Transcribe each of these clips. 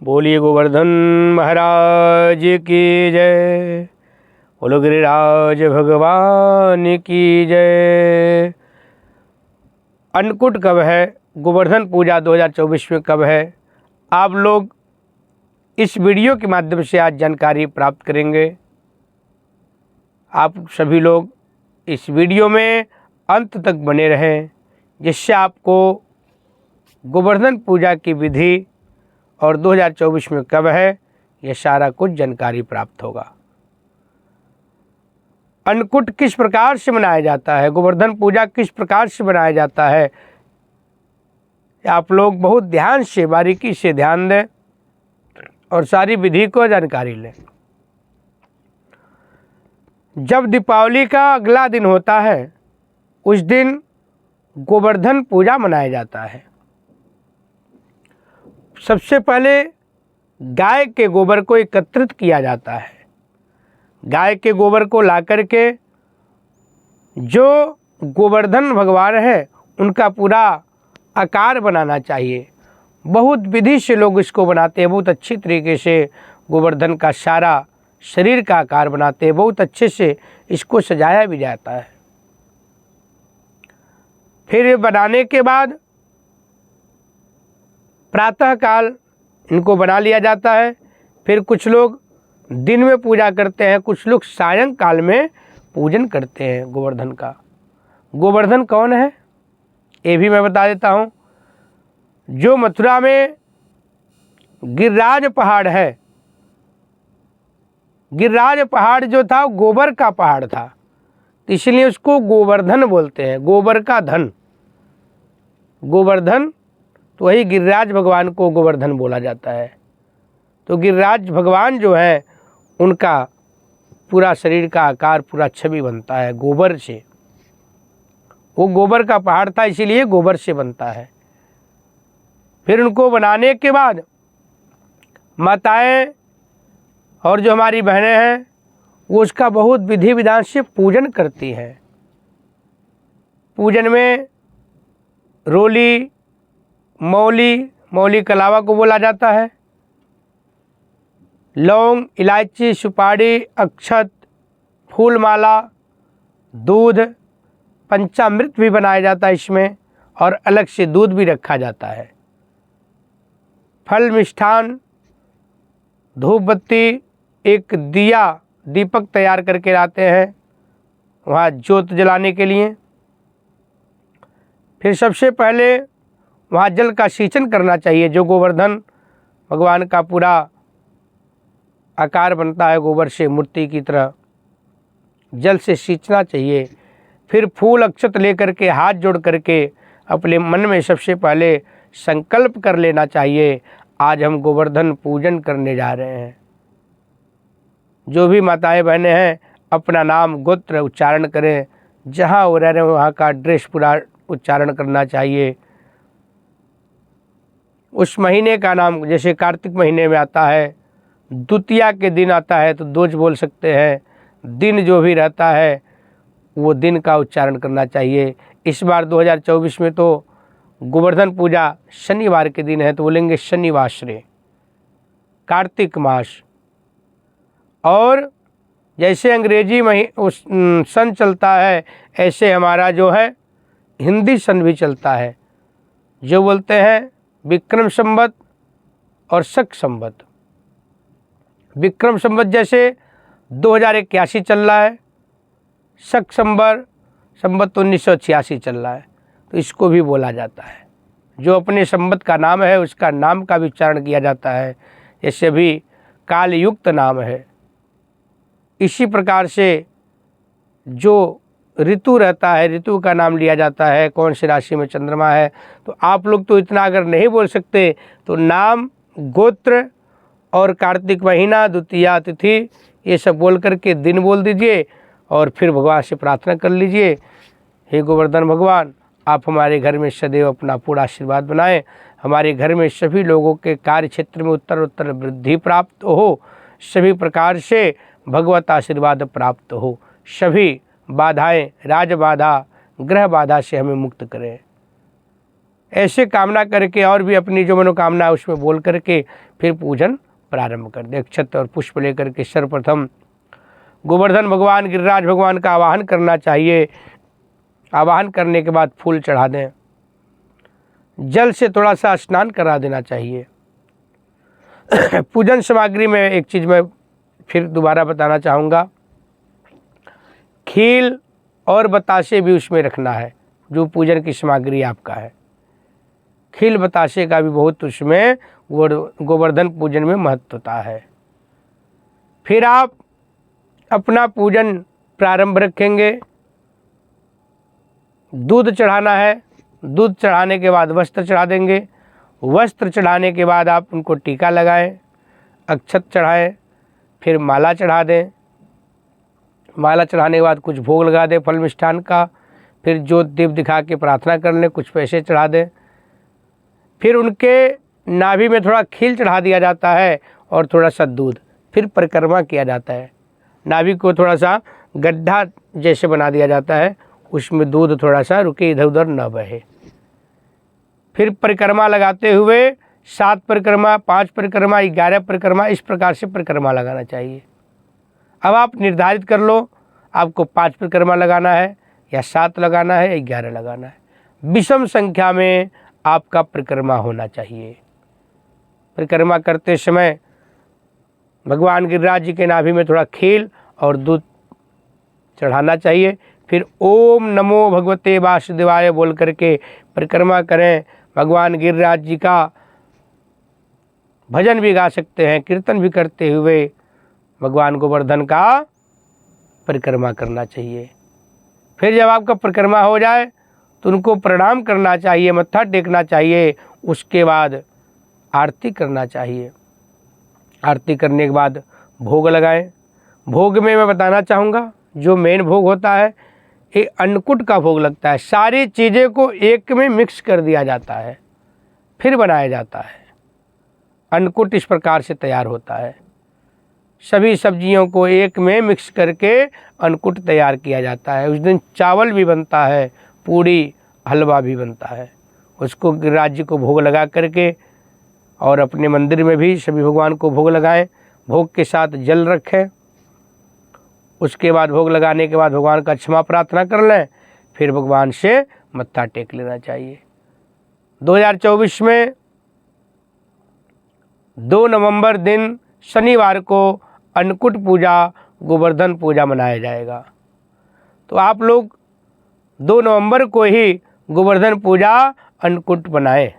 बोलिए गोवर्धन महाराज की जय। बोलो गिरिराज भगवान की जय। अन्नकूट कब है, गोवर्धन पूजा 2024 में कब है, आप लोग इस वीडियो के माध्यम से आज जानकारी प्राप्त करेंगे। आप सभी लोग इस वीडियो में अंत तक बने रहें, जिससे आपको गोवर्धन पूजा की विधि और 2024 में कब है यह सारा कुछ जानकारी प्राप्त होगा। अन्नकूट किस प्रकार से मनाया जाता है, गोवर्धन पूजा किस प्रकार से मनाया जाता है, आप लोग बहुत ध्यान से बारीकी से ध्यान दें और सारी विधि को जानकारी लें। जब दीपावली का अगला दिन होता है उस दिन गोवर्धन पूजा मनाया जाता है। सबसे पहले गाय के गोबर को एकत्रित किया जाता है। गाय के गोबर को लाकर के जो गोवर्धन भगवान है उनका पूरा आकार बनाना चाहिए। बहुत विधि से लोग इसको बनाते हैं, बहुत अच्छी तरीके से गोवर्धन का सारा शरीर का आकार बनाते हैं, बहुत अच्छे से इसको सजाया भी जाता है। फिर बनाने के बाद प्रातःकाल इनको बना लिया जाता है। फिर कुछ लोग दिन में पूजा करते हैं, कुछ लोग सायंकाल में पूजन करते हैं गोवर्धन का। गोवर्धन कौन है ये भी मैं बता देता हूँ। जो मथुरा में गिरिराज पहाड़ है, गिरिराज पहाड़ जो था वो गोबर का पहाड़ था, इसलिए उसको गोवर्धन बोलते हैं, गोबर का धन। गोवर्धन तो वही गिरिराज भगवान को गोवर्धन बोला जाता है। तो गिरिराज भगवान जो है उनका पूरा शरीर का आकार, पूरा छवि बनता है गोबर से। वो गोबर का पहाड़ था इसीलिए गोबर से बनता है। फिर उनको बनाने के बाद माताएं और जो हमारी बहनें हैं वो उसका बहुत विधि विधान से पूजन करती हैं। पूजन में रोली, मौली कलावा को बोला जाता है, लौंग, इलायची, सुपारी, अक्षत, फूल माला, दूध, पंचामृत भी बनाया जाता है इसमें, और अलग से दूध भी रखा जाता है। फल, मिष्ठान, धूप बत्ती, एक दिया, दीपक तैयार करके लाते हैं वहाँ ज्योत जलाने के लिए। फिर सबसे पहले वहाँ जल का सिंचन करना चाहिए। जो गोवर्धन भगवान का पूरा आकार बनता है गोबर से मूर्ति की तरह, जल से सींचना चाहिए। फिर फूल अक्षत लेकर के हाथ जोड़ करके अपने मन में सबसे पहले संकल्प कर लेना चाहिए, आज हम गोवर्धन पूजन करने जा रहे हैं। जो भी माताएं बहनें हैं अपना नाम गोत्र उच्चारण करें, जहाँ वो रह रहे हैं वहाँ का एड्रेस पूरा उच्चारण करना चाहिए। उस महीने का नाम, जैसे कार्तिक महीने में आता है, द्वितीया के दिन आता है तो दोज बोल सकते हैं। दिन जो भी रहता है वो दिन का उच्चारण करना चाहिए। इस बार 2024 में तो गोवर्धन पूजा शनिवार के दिन है तो बोलेंगे शनिवासरे, कार्तिक मास। और जैसे अंग्रेजी सन चलता है ऐसे हमारा जो है हिंदी सन भी चलता है, जो बोलते हैं विक्रम संवत और शक संवत। विक्रम संवत जैसे 2081 चल रहा है, शक संवत 1986 चल रहा है, तो इसको भी बोला जाता है। जो अपने संवत का नाम है उसका नाम का भी उच्चारण किया जाता है, जैसे भी कालयुक्त नाम है। इसी प्रकार से जो ऋतु रहता है, ऋतु का नाम लिया जाता है, कौन सी राशि में चंद्रमा है। तो आप लोग तो इतना अगर नहीं बोल सकते तो नाम, गोत्र और कार्तिक महीना, द्वितीया तिथि, ये सब बोल करके दिन बोल दीजिए और फिर भगवान से प्रार्थना कर लीजिए, हे गोवर्धन भगवान आप हमारे घर में सदैव अपना पूरा आशीर्वाद बनाएं, हमारे घर में सभी लोगों के कार्य क्षेत्र में उत्तर वृद्धि प्राप्त हो, सभी प्रकार से भगवत आशीर्वाद प्राप्त हो, सभी बाधाएं, राज बाधा, ग्रह बाधा से हमें मुक्त करें। ऐसे कामना करके और भी अपनी जो मनोकामना है उसमें बोल करके फिर पूजन प्रारंभ कर दे। अक्षत और पुष्प लेकर के सर्वप्रथम गोवर्धन भगवान, गिरिराज भगवान का आवाहन करना चाहिए। आवाहन करने के बाद फूल चढ़ा दें, जल से थोड़ा सा स्नान करा देना चाहिए। पूजन सामग्री में एक चीज़ मैं फिर दोबारा बताना चाहूँगा, खील और बतासे भी उसमें रखना है, जो पूजन की सामग्री आपका है। खील बतासे का भी बहुत उसमें गोवर्धन पूजन में महत्वता है। फिर आप अपना पूजन प्रारंभ रखेंगे। दूध चढ़ाना है, दूध चढ़ाने के बाद वस्त्र चढ़ा देंगे। वस्त्र चढ़ाने के बाद आप उनको टीका लगाएं, अक्षत चढ़ाएं, फिर माला चढ़ा दें। माला चढ़ाने के बाद कुछ भोग लगा दें फल मिष्ठान का। फिर जोत दीप दिखा के प्रार्थना कर लें, कुछ पैसे चढ़ा दें। फिर उनके नाभि में थोड़ा खील चढ़ा दिया जाता है और थोड़ा सा दूध। फिर परिक्रमा किया जाता है। नाभि को थोड़ा सा गड्ढा जैसे बना दिया जाता है, उसमें दूध थोड़ा सा रुके, इधर उधर न बहे। फिर परिक्रमा लगाते हुए 7 परिक्रमा, 5 परिक्रमा, 11 परिक्रमा, इस प्रकार से परिक्रमा लगाना चाहिए। अब आप निर्धारित कर लो, आपको 5 परिक्रमा लगाना है या 7 लगाना है या 11 लगाना है। विषम संख्या में आपका परिक्रमा होना चाहिए। परिक्रमा करते समय भगवान गिरिराज जी के नाभि में थोड़ा खील और दूध चढ़ाना चाहिए। फिर ओम नमो भगवते वासुदेवाय बोल करके परिक्रमा करें। भगवान गिरिराज जी का भजन भी गा सकते हैं, कीर्तन भी करते हुए भगवान गोवर्धन का परिक्रमा करना चाहिए। फिर जब आपका परिक्रमा हो जाए तो उनको प्रणाम करना चाहिए, मत्था टेकना चाहिए। उसके बाद आरती करना चाहिए। आरती करने के बाद भोग लगाएं। भोग में मैं बताना चाहूँगा, जो मेन भोग होता है ये अन्नकूट का भोग लगता है। सारी चीज़ें को एक में मिक्स कर दिया जाता है, फिर बनाया जाता है। अन्नकूट इस प्रकार से तैयार होता है। सभी सब्जियों को एक में मिक्स करके अन्नकूट तैयार किया जाता है। उस दिन चावल भी बनता है, पूड़ी हलवा भी बनता है। उसको गिरिराज जी को भोग लगा करके और अपने मंदिर में भी सभी भगवान को भोग लगाएं। भोग के साथ जल रखें। उसके बाद भोग लगाने के बाद भगवान का क्षमा प्रार्थना कर लें। फिर भगवान से मत्था टेक लेना चाहिए। 2024 में 2 नवंबर दिन शनिवार को अन्नकूट पूजा, गोवर्धन पूजा मनाया जाएगा। तो आप लोग 2 नवंबर को ही गोवर्धन पूजा अन्नकूट बनाएं।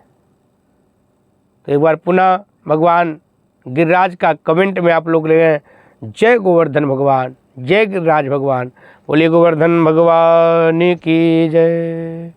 तो एक बार पुनः भगवान गिरिराज का कमेंट में आप लोग लें, जय गोवर्धन भगवान, जय गिरिराज भगवान। बोलिए गोवर्धन भगवान की जय।